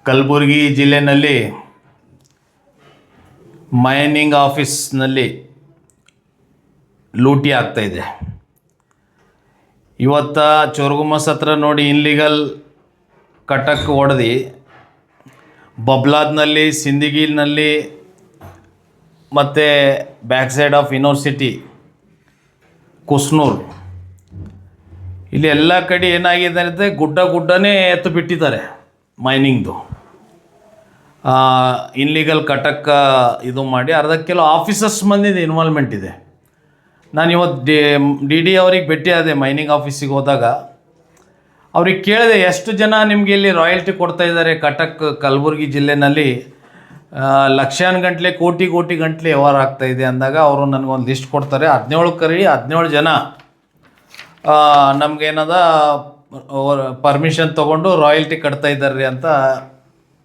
ಕಲಬುರಗಿ ಜಿಲ್ಲೆಯಲ್ಲಿ ಮೈನಿಂಗ್ ಆಫೀಸ್ನಲ್ಲಿ ಲೂಟಿ ಆಗ್ತಾಯಿದೆ. ಇವತ್ತು ಚೋರ್ಗುಮ್ಮಸ್ ಹತ್ರ ನೋಡಿ ಇನ್ಲೀಗಲ್ ಕಟಕ್ ಹೊಡೆದು ಬಬ್ಲಾದ್ನಲ್ಲಿ, ಸಿಂದಗಿನಲ್ಲಿ ಮತ್ತು ಬ್ಯಾಕ್ ಸೈಡ್ ಆಫ್ ಯೂನಿವರ್ಸಿಟಿ ಕುಸ್ನೂರು ಇಲ್ಲಿ ಎಲ್ಲ ಕಡೆ ಏನಾಗಿದೆ ಅಂದರೆ ಗುಡ್ಡನೇ ಎತ್ತು ಬಿಟ್ಟಿದ್ದಾರೆ ಮೈನಿಂಗ್ದು. ಇನ್ಲೀಗಲ್ ಕಟಕ್ ಇದು ಮಾಡಿ ಅರ್ಧ ಕೆಲವು ಆಫೀಸರ್ಸ್ ಮಂದಿದು ಇನ್ವಾಲ್ವ್ಮೆಂಟ್ ಇದೆ. ನಾನು ಇವತ್ತು ಡಿ ಡಿ ಅವ್ರಿಗೆ ಭೇಟಿ ಆದೆ. ಮೈನಿಂಗ್ ಆಫೀಸಿಗೆ ಹೋದಾಗ ಅವ್ರಿಗೆ ಕೇಳಿದೆ, ಎಷ್ಟು ಜನ ನಿಮಗೆ ಇಲ್ಲಿ ರಾಯಲ್ಟಿ ಕೊಡ್ತಾ ಇದ್ದಾರೆ ಕಟಕ್ ಕಲಬುರಗಿ ಜಿಲ್ಲೆಯಲ್ಲಿ ಲಕ್ಷಾನುಗಟ್ಟಲೆ ಕೋಟಿ ಗಂಟಲೆ ವ್ಯವಹಾರ ಆಗ್ತಾಯಿದೆ ಅಂದಾಗ ಅವರು ನನಗೊಂದು ಲಿಸ್ಟ್ ಕೊಡ್ತಾರೆ. 17 ಜನ ನಮಗೇನದ ಪರ್ಮಿಷನ್ ತೊಗೊಂಡು ರಾಯಲ್ಟಿ ಕಟ್ತಾ ಇದ್ದಾರೆ ಅಂತ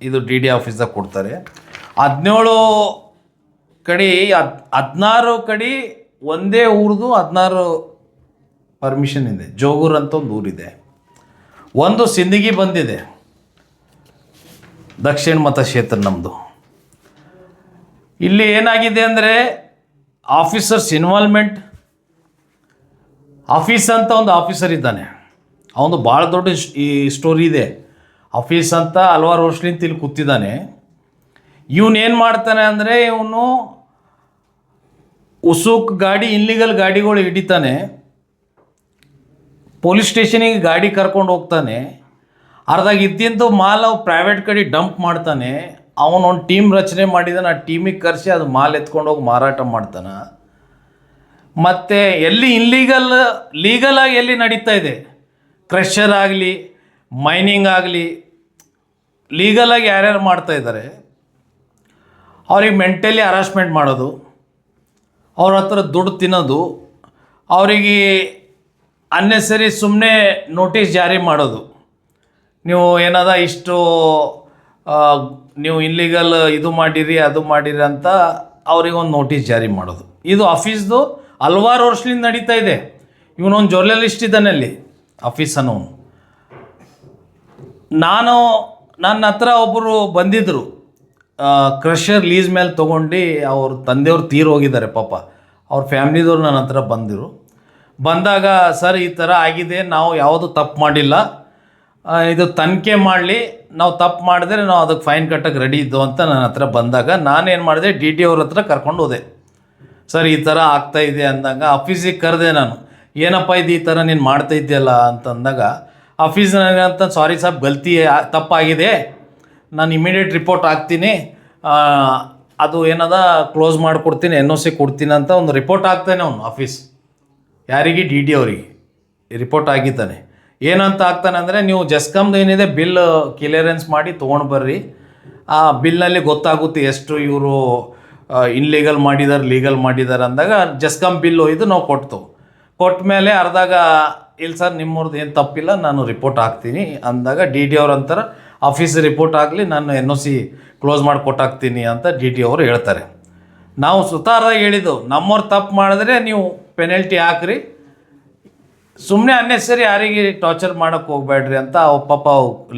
ಇದು ಡಿ ಡಿ ಆಫೀಸ್ದಾಗ ಕೊಡ್ತಾರೆ. 17 ಕಡೆ 16 ಕಡೆ ಒಂದೇ ಊರದು 16 ಪರ್ಮಿಷನ್ ಇದೆ. ಜೋಗೂರು ಅಂತ ಒಂದು ಊರಿದೆ, ಒಂದು ಸಿಂದಗಿ ಬಂದಿದೆ, ದಕ್ಷಿಣ ಮತಕ್ಷೇತ್ರ ನಮ್ಮದು. ಇಲ್ಲಿ ಏನಾಗಿದೆ ಅಂದರೆ ಆಫೀಸರ್ಸ್ ಇನ್ವಾಲ್ವ್ಮೆಂಟ್. ಆಫೀಸ್ ಅಂತ ಒಂದು ಆಫೀಸರ್ ಇದ್ದಾನೆ, ಅವನು ಭಾಳ ದೊಡ್ಡ ಈ ಸ್ಟೋರಿ ಇದೆ. ಆಫೀಸ್ ಅಂತ ಹಲವಾರು ವರ್ಷದಿಂದ ಇಲ್ಲಿ ಕೂತಿದ್ದಾನೆ. ಇವನೇನು ಮಾಡ್ತಾನೆ ಅಂದರೆ ಇವನು ಉಸುಕ್ ಗಾಡಿ, ಇನ್ಲೀಗಲ್ ಗಾಡಿಗಳು ಹಿಡಿತಾನೆ, ಪೊಲೀಸ್ ಸ್ಟೇಷನಿಗೆ ಗಾಡಿ ಕರ್ಕೊಂಡು ಹೋಗ್ತಾನೆ. ಅರ್ಧಾಗ ಇದ್ದಿಂದು ಮಾಲ್ ಪ್ರೈವೇಟ್ ಕಡೆ ಡಂಪ್ ಮಾಡ್ತಾನೆ. ಅವನೊಂದು ಟೀಮ್ ರಚನೆ ಮಾಡಿದಾನೆ, ಆ ಟೀಮಿಗೆ ಕರೆಸಿ ಅದು ಮಾಲ್ ಎತ್ಕೊಂಡು ಹೋಗಿ ಮಾರಾಟ ಮಾಡ್ತಾನೆ. ಮತ್ತು ಎಲ್ಲಿ ಲೀಗಲಾಗಿ ಎಲ್ಲಿ ನಡೀತಾ ಇದೆ, ಕ್ರಷರ್ ಆಗಲಿ ಮೈನಿಂಗ್ ಆಗಲಿ ಲೀಗಲಾಗಿ ಯಾರ್ಯಾರು ಮಾಡ್ತಾಯಿದ್ದಾರೆ ಅವ್ರಿಗೆ ಮೆಂಟಲಿ ಹರಾಸ್ಮೆಂಟ್ ಮಾಡೋದು, ಅವ್ರ ಹತ್ರ ದುಡ್ಡು ತಿನ್ನೋದು, ಅವರಿಗೆ ಅನ್ನೆಸರಿ ಸುಮ್ಮನೆ ನೋಟಿಸ್ ಜಾರಿ ಮಾಡೋದು. ನೀವು ಏನದ ಇಷ್ಟು ನೀವು ಇನ್ಲೀಗಲ್ ಇದು ಮಾಡಿರಿ ಅದು ಮಾಡಿರಿ ಅಂತ ಅವ್ರಿಗೊಂದು ನೋಟಿಸ್ ಜಾರಿ ಮಾಡೋದು. ಇದು ಆಫೀಸ್ದು ಹಲವಾರು ವರ್ಷದಿಂದ ನಡೀತಾ ಇದೆ. ಇವನೊಂದು ಜರ್ನಲಿಸ್ಟ್ ಇದ್ದಾನೆ ಅಲ್ಲಿ ಆಫೀಸ್ ಅನ್ನೋನು. ನನ್ನ ಹತ್ರ ಒಬ್ಬರು ಬಂದಿದ್ದರು, ಕ್ರಷರ್ ಲೀಸ್ ಮೇಲೆ ತೊಗೊಂಡು ಅವ್ರ ತಂದೆಯವ್ರು ತೀರು ಹೋಗಿದ್ದಾರೆ ಪಾಪ. ಅವ್ರ ಫ್ಯಾಮ್ಲಿದವ್ರು ನನ್ನ ಹತ್ರ ಬಂದಾಗ, ಸರ್ ಈ ಥರ ಆಗಿದೆ, ನಾವು ಯಾವುದು ತಪ್ಪು ಮಾಡಿಲ್ಲ, ಇದು ತನಿಖೆ ಮಾಡಲಿ, ನಾವು ತಪ್ಪು ಮಾಡಿದ್ರೆ ನಾವು ಅದಕ್ಕೆ ಫೈನ್ ಕಟ್ಟಕ್ಕೆ ರೆಡಿ ಇದ್ದು ಅಂತ ನನ್ನ ಹತ್ರ ಬಂದಾಗ ನಾನೇನು ಮಾಡಿದೆ, ಡಿ ಟಿ ಅವ್ರ ಹತ್ರ ಕರ್ಕೊಂಡು ಹೋದೆ. ಸರ್ ಈ ಥರ ಆಗ್ತಾಯಿದೆ ಅಂದಾಗ ಆಫೀಸಿಗೆ ಕರೆದೆ ನಾನು. ಏನಪ್ಪ ಇದು ಈ ಥರ ನೀನು ಮಾಡ್ತಾಯಿದ್ದೆಯಲ್ಲ ಅಂತಂದಾಗ ಆಫೀಸ್ನಾಗಂತ, ಸಾರಿ ಸಾಬ್ ಗಲ್ತಿ ತಪ್ಪಾಗಿದೆ, ನಾನು ಇಮಿಡಿಯೇಟ್ ರಿಪೋರ್ಟ್ ಹಾಕ್ತೀನಿ, ಅದು ಏನದ ಕ್ಲೋಸ್ ಮಾಡಿಕೊಡ್ತೀನಿ, NOC ಕೊಡ್ತೀನಿ ಅಂತ ಒಂದು ರಿಪೋರ್ಟ್ ಹಾಕ್ತಾನೆ ಅವನು. ಆಫೀಸ್ ಯಾರಿಗೆ, ಡಿ ಡಿ ಅವರಿಗೆ ರಿಪೋರ್ಟ್ ಆಗಿದ್ದಾನೆ. ಏನಂತ ಆಗ್ತಾನೆ ಅಂದರೆ, ನೀವು ಜಸ್ಕಮ್ದು ಏನಿದೆ ಬಿಲ್ ಕ್ಲಿಯರೆನ್ಸ್ ಮಾಡಿ ತೊಗೊಂಡು ಬರ್ರಿ, ಆ ಬಿಲ್ನಲ್ಲಿ ಗೊತ್ತಾಗುತ್ತೆ ಎಷ್ಟು ಇವರು ಇನ್ಲೀಗಲ್ ಮಾಡಿದ್ದಾರೆ ಲೀಗಲ್ ಮಾಡಿದ್ದಾರೆ ಅಂದಾಗ ಜಸ್ಕಮ್ ಬಿಲ್ಲು ಇದು ನಾವು ಕೊಟ್ಟ ಮೇಲೆ ಅರ್ಧಾಗ, ಇಲ್ಲ ಸರ್ ನಿಮ್ಮವ್ರದ್ದು ಏನು ತಪ್ಪಿಲ್ಲ, ನಾನು ರಿಪೋರ್ಟ್ ಹಾಕ್ತೀನಿ ಅಂದಾಗ ಡಿ ಡಿ ಅವ್ರು ಅಂತಾರೆ, ಆಫೀಸ್ ರಿಪೋರ್ಟ್ ಆಗಲಿ, ನಾನು NOC ಕ್ಲೋಸ್ ಮಾಡಿ ಕೊಟ್ಟಾಕ್ತೀನಿ ಅಂತ ಡಿ ಟಿ ಅವರು ಹೇಳ್ತಾರೆ. ನಾವು ಸುತಾರಾಗಿ ಹೇಳಿದ್ದು, ನಮ್ಮವ್ರು ತಪ್ಪು ಮಾಡಿದ್ರೆ ನೀವು ಪೆನಲ್ಟಿ ಹಾಕ್ರಿ, ಸುಮ್ಮನೆ ಅನ್ನೆಸರಿ ಯಾರಿಗೆ ಟಾರ್ಚರ್ ಮಾಡೋಕ್ಕೆ ಹೋಗ್ಬೇಡ್ರಿ ಅಂತ. ಪಾಪ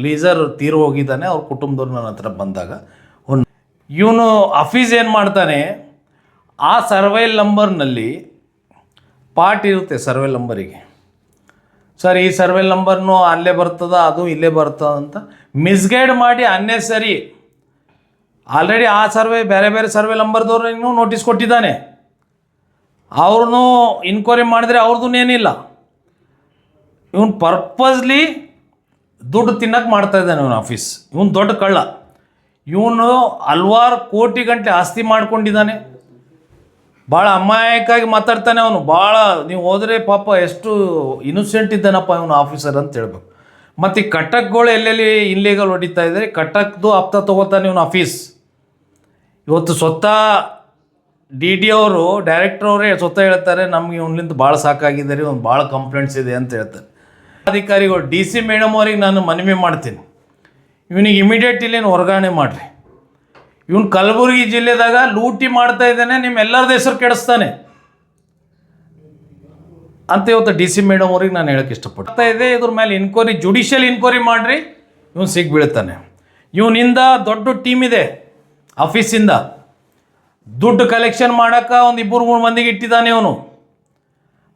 ಲೀಸರ್ ತೀರು ಹೋಗಿದ್ದಾನೆ, ಅವ್ರ ಕುಟುಂಬದವ್ರು ನನ್ನ ಹತ್ರ ಬಂದಾಗ ಇವನು ಆಫೀಸ್ ಏನು ಮಾಡ್ತಾನೆ, ಆ ಸರ್ವೈಲ್ ನಂಬರ್ನಲ್ಲಿ ಪಾರ್ಟ್ ಇರುತ್ತೆ. ಸರ್ವೈಲ್ ನಂಬರಿಗೆ, ಸರ್ ಈ ಸರ್ವೈಲ್ ನಂಬರ್ನು ಅಲ್ಲೇ ಬರ್ತದ, ಅದು ಇಲ್ಲೇ ಬರ್ತದ ಅಂತ ಮಿಸ್ಗೈಡ್ ಮಾಡಿ ಅನ್ನೆಸರಿ ಆಲ್ರೆಡಿ ಆ ಬೇರೆ ಸರ್ವೆ ನಂಬರ್ದವ್ರು ಇನ್ನೂ ನೋಟಿಸ್ ಕೊಟ್ಟಿದ್ದಾನೆ. ಅವ್ರನ್ನೂ ಇನ್ಕ್ವೈರಿ ಮಾಡಿದ್ರೆ ಅವ್ರದ್ದು ಏನಿಲ್ಲ. ಇವನು ಪರ್ಪಸ್ಲಿ ದುಡ್ಡು ತಿನ್ನಕ್ಕೆ ಮಾಡ್ತಾಯಿದ್ದಾನೆ ಇವನು ಆಫೀಸ್. ಇವನು ದೊಡ್ಡ ಕಳ್ಳ. ಇವನು ಹಲ್ವಾರು ಕೋಟಿ ಗಂಟೆ ಆಸ್ತಿ ಮಾಡ್ಕೊಂಡಿದ್ದಾನೆ. ಭಾಳ ಅಮಾಯಕವಾಗಿ ಮಾತಾಡ್ತಾನೆ ಅವನು. ಭಾಳ ನೀವು ಹೋದರೆ ಪಾಪ ಎಷ್ಟು ಇನ್ನೋಸೆಂಟ್ ಇದ್ದಾನಪ್ಪ ಇವನು ಆಫೀಸರ್ ಅಂತ ಹೇಳ್ಬೇಕು. ಮತ್ತು ಈ ಕಟಕ್ಗಳು ಎಲ್ಲೆಲ್ಲಿ ಇನ್ಲೀಗಲ್ ಹೊಡಿತಾ ಇದ್ದಾರೆ, ಕಟಕ್ದು ಹಪ್ತ ತೊಗೋತಾನೆ ಇವನು ಆಫೀಸ್. ಇವತ್ತು ಸ್ವತಃ ಡಿ ಡಿ ಅವರು, ಡೈರೆಕ್ಟರ್ ಅವರೇ ಸ್ವತಃ ಹೇಳ್ತಾರೆ, ನಮಗೆ ಇವನಿಂದ ಭಾಳ ಸಾಕಾಗಿದ್ದಾರೆ, ಒಂದು ಭಾಳ ಕಂಪ್ಲೇಂಟ್ಸ್ ಇದೆ ಅಂತ ಹೇಳ್ತಾರೆ. ಅಧಿಕಾರಿಗಳು DC ಮೇಡಮ್ ಅವ್ರಿಗೆ ನಾನು ಮನವಿ ಮಾಡ್ತೀನಿ, ಇವನಿಗೆ ಇಮಿಡಿಯೇಟ್ ಇಲ್ಲೇನು ವರ್ಗಾವಣೆ ಮಾಡಿರಿ. ಇವನು ಕಲಬುರಗಿ ಜಿಲ್ಲೆದಾಗ ಲೂಟಿ ಮಾಡ್ತಾ ಇದ್ದಾನೆ, ನಿಮ್ಮೆಲ್ಲರದ್ದು ಹೆಸರು ಕೆಡಿಸ್ತಾನೆ ಅಂತ ಇವತ್ತು DC ಮೇಡಮ್ ಅವ್ರಿಗೆ ನಾನು ಹೇಳೋಕ್ಕೆ ಇಷ್ಟಪಡ್ತಾ ಇದೆ. ಇದ್ರ ಮೇಲೆ ಜುಡಿಷಿಯಲ್ ಇನ್ಕ್ವೈರಿ ಮಾಡಿರಿ, ಇವನು ಸಿಗ್ಬೀಳ್ತಾನೆ. ಇವನಿಂದ ದೊಡ್ಡ ಟೀಮ್ ಇದೆ ಆಫೀಸಿಂದ. ದುಡ್ಡು ಕಲೆಕ್ಷನ್ ಮಾಡೋಕೆ ಒಂದು 2-3 ಮಂದಿಗೆ ಇಟ್ಟಿದ್ದಾನೆ ಅವನು.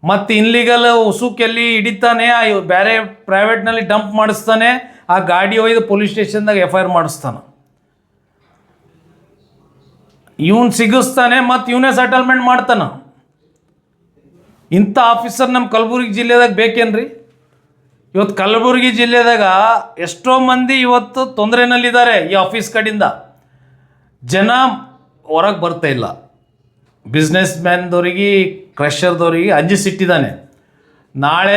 ಮತ್ತು ಇನ್ಲೀಗಲ್ ಉಸುಕೆಲ್ಲಿ ಹಿಡಿತಾನೆ, ಬೇರೆ ಪ್ರೈವೇಟ್ನಲ್ಲಿ ಡಂಪ್ ಮಾಡಿಸ್ತಾನೆ, ಆ ಗಾಡಿ ಒಯ್ದು ಪೊಲೀಸ್ ಸ್ಟೇಷನ್ದಾಗ FIR ಮಾಡಿಸ್ತಾನೆ. ಇವನು ಸಿಗಿಸ್ತಾನೆ ಮತ್ತು ಇವನೇ ಸೆಟಲ್ಮೆಂಟ್ ಮಾಡ್ತಾನೆ. ಇಂಥ ಆಫೀಸರ್ ನಮ್ಮ ಕಲಬುರಗಿ ಜಿಲ್ಲೆದಾಗ ಬೇಕೇನ್ರಿ? ಇವತ್ತು ಕಲಬುರಗಿ ಜಿಲ್ಲೆದಾಗ ಎಷ್ಟೋ ಮಂದಿ ಇವತ್ತು ತೊಂದರೆನಲ್ಲಿದ್ದಾರೆ ಈ ಆಫೀಸ್ ಕಡೆಯಿಂದ. ಜನ ಹೊರಗೆ ಬರ್ತಾ ಇಲ್ಲ. ಬಿಸ್ನೆಸ್ ಮ್ಯಾನ್ದವ್ರಿಗೆ, ಕ್ರಷರ್ದವ್ರಿಗೆ ಅಂಜಿಸಿಟ್ಟಿದ್ದಾನೆ. ನಾಳೆ